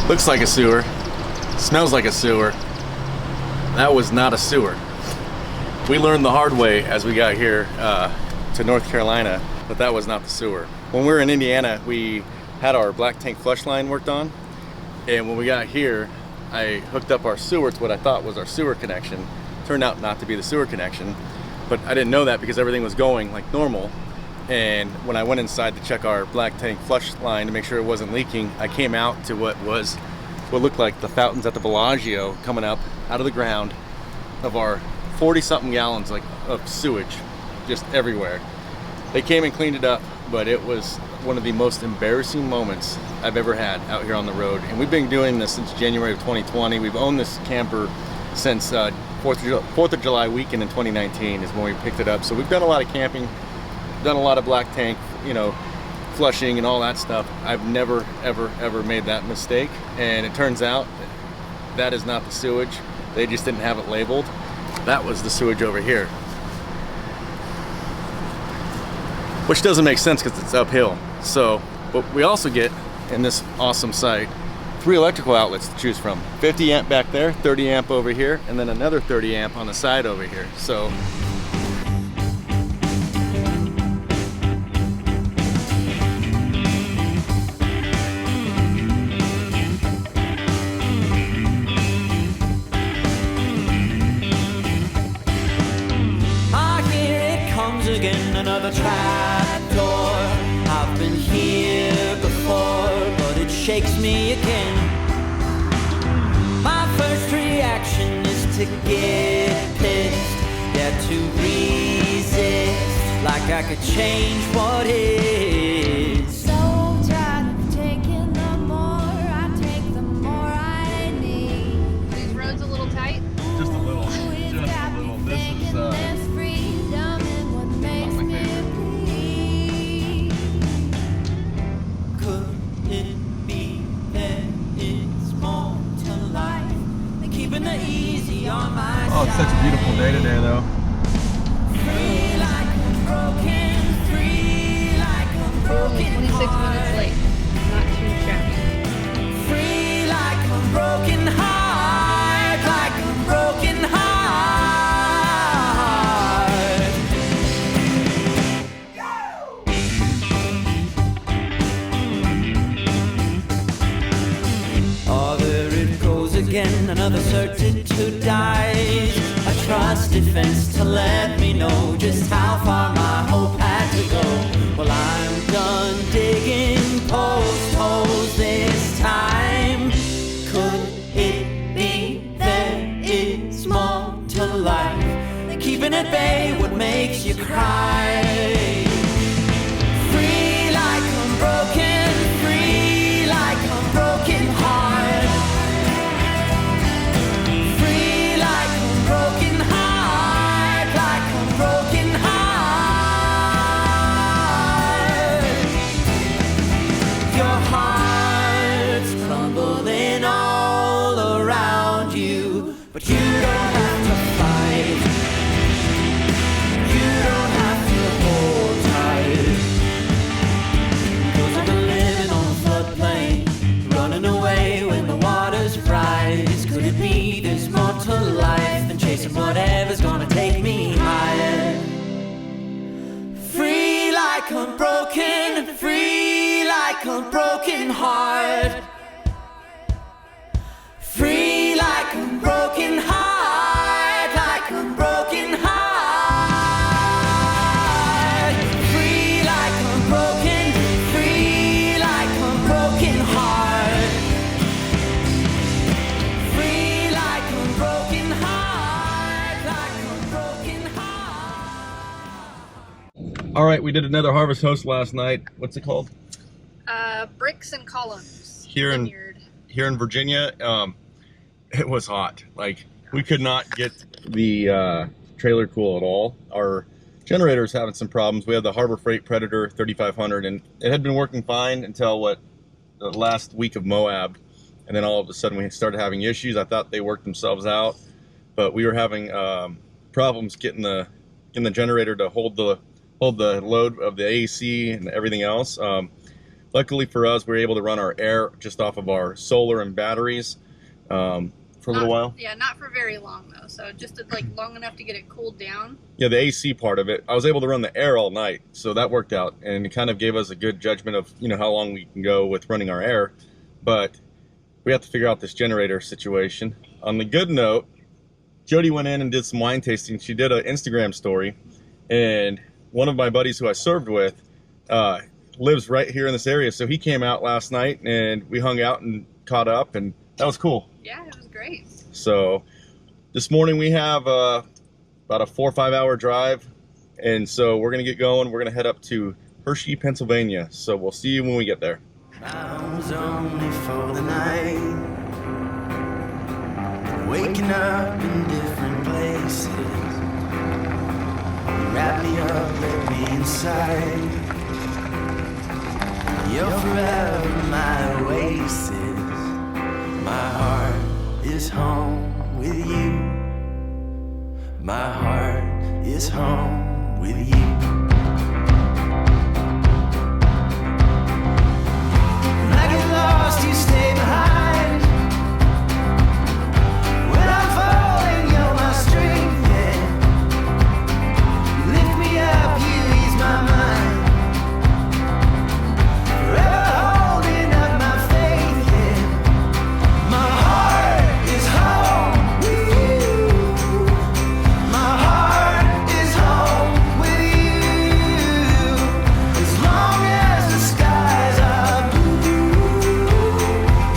Looks like a sewer. Smells like a sewer. That was not a sewer. We learned the hard way as we got here to North Carolina that was not the sewer. When we were in Indiana, we had our black tank flush line worked on, and when we got here, I hooked up our sewer to what I thought was our sewer connection. Turned out not to be the sewer connection, but I didn't know that because everything was going like normal. And when I went inside to check our black tank flush line to make sure it wasn't leaking, I came out to what looked like the fountains at the Bellagio coming up out of the ground of our 40-something gallons of sewage just everywhere. They came and cleaned it up, but it was one of the most embarrassing moments I've ever had out here on the road. And we've been doing this since January of 2020. We've owned this camper since 4th of July weekend in 2019 is when we picked it up. So we've done a lot of camping, done a lot of black tank, flushing and all that stuff. I've never, ever made that mistake. And it turns out that is not the sewage. They just didn't have it labeled. That was the sewage over here. Which doesn't make sense because it's uphill. So, what we also get in this awesome site, 3 electrical outlets to choose from. 50 amp back there, 30 amp over here, and then another 30 amp on the side over here. So, again, another trap door. I've been here before, but it shakes me again. My first reaction is to get pissed, yeah, to resist, like I could change what is. So tired of taking the more I take, the more I need. These roads a little tight? Just a little. Just a little. This is oh, it's such a beautiful day today, though. Free like a broken, free like a broken 26 minutes late. Not too shabby. Free like a broken heart, like a broken heart. Oh, there it goes again, another certitude dies. A trust defense to let me know just how far my hope had to go. Well, I'm done digging post holes this time. Could it be there is more to life? Keeping at bay what makes you cry. Free like I'm broken, free like I'm broken heart. But you don't have to fight. You don't have to hold tight. 'Cause I've been living on the floodplain, running away when the waters rise. Could it be there's more to life than chasing whatever's gonna take me higher? Free like a broken, free like a broken heart. Free like a broken heart, like a broken heart. Free like a broken, free like a broken heart. Free like a broken heart, like a broken heart. All right, we did another harvest host last night. What's it called? Bricks and columns. Here in Virginia. It was hot. Like, we could not get the trailer cool at all. Our generator's having some problems. We had the Harbor Freight Predator 3500, and it had been working fine until the last week of Moab, and then all of a sudden we started having issues. I thought they worked themselves out, but we were having problems getting the generator to hold the load of the AC and everything else. Luckily for us, we were able to run our air just off of our solar and batteries for a little while. Yeah, not for very long though. So just like long enough to get it cooled down. Yeah, the AC part of it, I was able to run the air all night, so that worked out, and it kind of gave us a good judgment of, you know, how long we can go with running our air. But we have to figure out this generator situation. On the good note, Jody went in and did some wine tasting. She did an Instagram story, and one of my buddies who I served with lives right here in this area, so he came out last night and we hung out and caught up, and that was cool. Yeah, it was great. So this morning we have about a 4 or 5 hour drive, and so we're gonna get going. We're gonna head up to Hershey, Pennsylvania, so we'll see you when we get there. Clouds only for the night, waking up in different places. You wrap me up, let me inside. You're forever my oasis. My heart is home with you. My heart is home with you. When I get lost, you stay behind. When I'm falling, you're my strength, yeah. You lift me up, you ease my mind. Forever holding up my faith, yeah. My heart is home with you. My heart is home with you. As long as the skies are blue,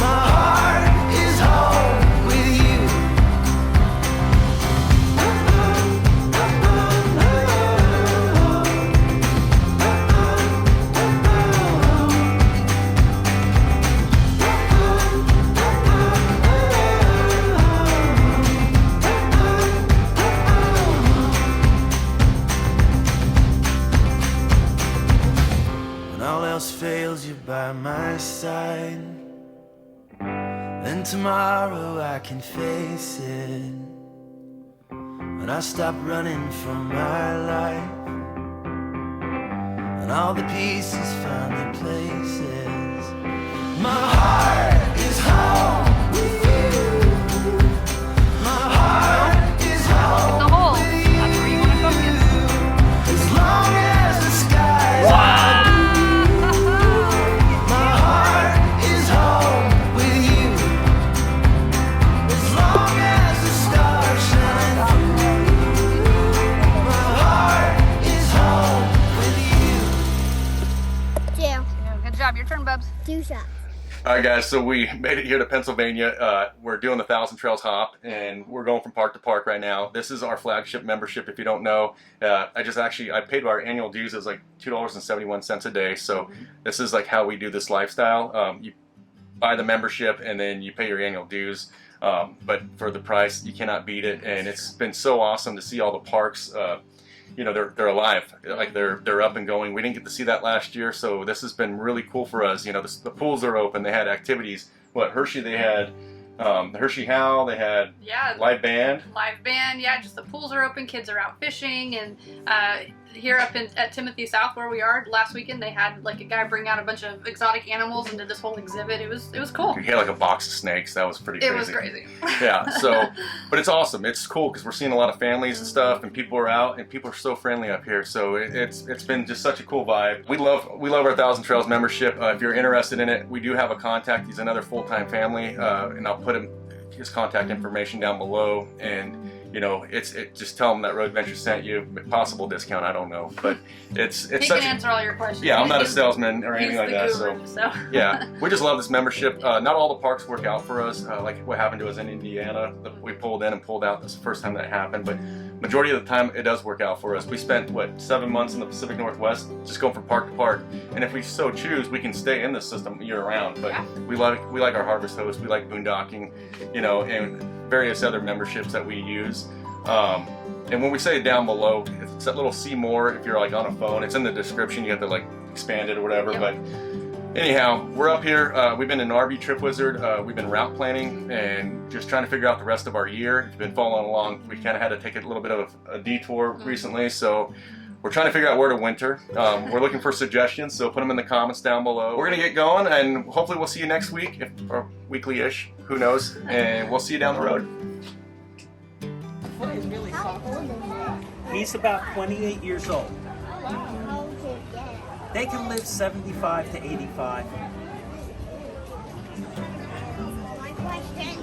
my heart is home with you. When all else fails, you're by my side. Then tomorrow I can face it. When I stop running from my life, and all the pieces find their places. My heart is home with you. My heart is home The hole. with you. That's where you want to focus. As long as the skies are blue, my heart is home with you. As long as the stars shine through, my heart is home with you. Two. Yeah, good job. Your turn, Bubs. 2 shots. All right, guys, so we made it here to Pennsylvania. We're doing the Thousand Trails hop, and we're going from park to park right now. This is our flagship membership, if you don't know. I paid our annual dues as like $2.71 a day, so this is like how we do this lifestyle. You buy the membership, and then you pay your annual dues, but for the price, you cannot beat it, and it's been so awesome to see all the parks. You know, they're alive, like they're up and going. We didn't get to see that last year, so this has been really cool for us. You know, the pools are open. They had activities. Hershey, they had the Hershey Howl, they had live band. Live band, yeah, just the pools are open, kids are out fishing, and here up at Timothy South where we are, last weekend they had like a guy bring out a bunch of exotic animals and did this whole exhibit. It was cool. He had like a box of snakes. That was pretty crazy. It was crazy. Yeah, so, but it's awesome. It's cool because we're seeing a lot of families and stuff, and people are out, and people are so friendly up here. So it's been just such a cool vibe. We love our Thousand Trails membership. If you're interested in it, we do have a contact. He's another full-time family, and I'll put his contact information down below, and you know, just tell him that Road Adventure sent you. Possible discount, I don't know, but it's he can answer all your questions. Yeah, I'm not a salesman or anything like that. Guru, so yeah, we just love this membership. Not all the parks work out for us. Like what happened to us in Indiana, we pulled in and pulled out. That's the first time that happened, but majority of the time it does work out for us. We spent 7 months in the Pacific Northwest just going from park to park, and if we so choose, we can stay in the system year round. But yeah, we like our Harvest Host, we like boondocking, you know, and various other memberships that we use. And when we say down below, it's that little see more. If you're like on a phone, it's in the description. You have to like expand it or whatever. Yep. But anyhow, we're up here. We've been an RV trip wizard. We've been route planning and just trying to figure out the rest of our year. If you've been following along, we kind of had to take a little bit of a detour recently. So We're trying to figure out where to winter. We're looking for suggestions, so put them in the comments down below. We're gonna get going, and hopefully we'll see you next week, or weekly-ish, who knows, and we'll see you down the road. He's about 28 years old. They can live 75 to 85. My question.